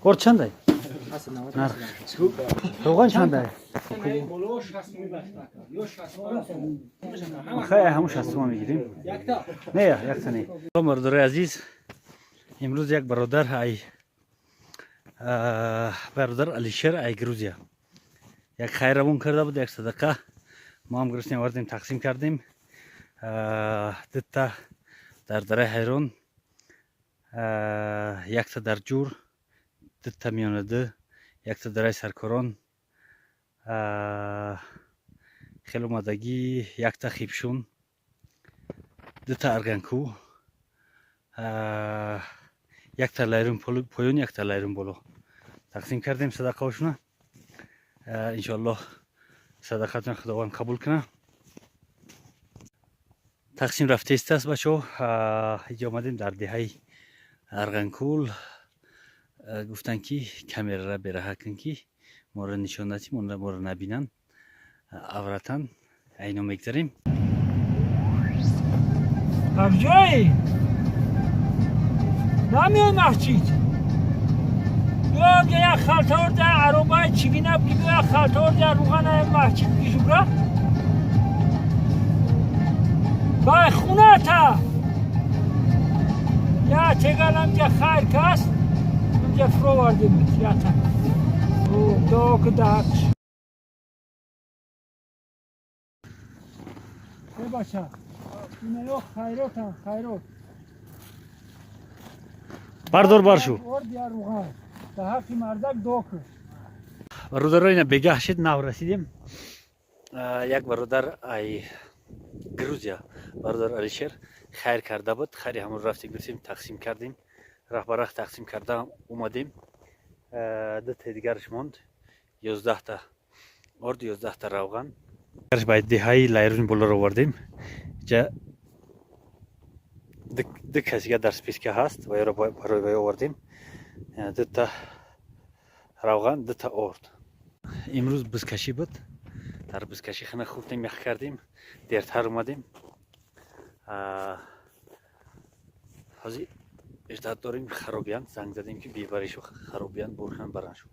قرد چنده؟ روغن چنده؟ خیلی هموش هست ما میگیریم. نه یک تنی. برادر عزیز امروز یک برادر ای برادر علیشیر ای گروزیا یک خیرمون کرده بود، یک صدقه ما هم گرسنه آوردیم تقسیم کردیم. دتا در دره حیرون، یک تا در جور، دتا میانده، یک تا دره سرکاران، خیلی اومدگی، یک تا خیبشون، دتا ارگنکو، یک تا لایرون پایون، یک تا لایرون بالا تقسیم کردیم صدقه هاشونه. انشالله صدقتون خداوند قبول کنه. تقسیم رفته است بچه ها. اینجا آمدیم در دهه ارغنکول. گفتن که کامera را بره کن که ما را نشان ندیم، ما را نبینن. عورتن اینو میگذاریم. کجایی؟ نمیای مسجد؟ بیا یک خلطار در عربای چیگینه بگی، بیا یک خلطار در روغن مسجد بگی شکره بای خونه تا یا تگل همجا خیر کس همجا فرو ورده بود یا تا داک داکش بباشا اینه یا خیرات هم خیرات بردار برشو ورد یا روغن تا حقی مردک داکش برادر اینا بگه شد نو رسیدیم. یک برادر ای گروزیا برادر علیشیر خیر کرده بود. خیلی همون رفتیم گرفتیم تقسیم کردیم، رخ به رخ تقسیم کرده اومدیم. دو تا دیگرش ماند، 11 تا ارد، 11 تا روغن. دیگرش باید دههای لایرون بالا رو آوردیم. جا دو کسی در سپیسکه هست و رو برای آوردیم. دو تا روغن، دو تا ارد. امروز بزکشی بود، در بزکشی خانه خوب یخ کردیم، دیرتر اومدیم. حاضی اجداد داریم خرابیان، زنگ زدیم که بیبریشو خرابیان برخن برنشو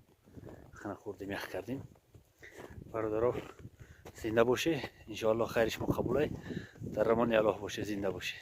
خانه خوردیم یخ کردیم. برادرها زنده باشه، انشاءالله خیرش ما قبوله، در رمان الله باشه، زنده باشه.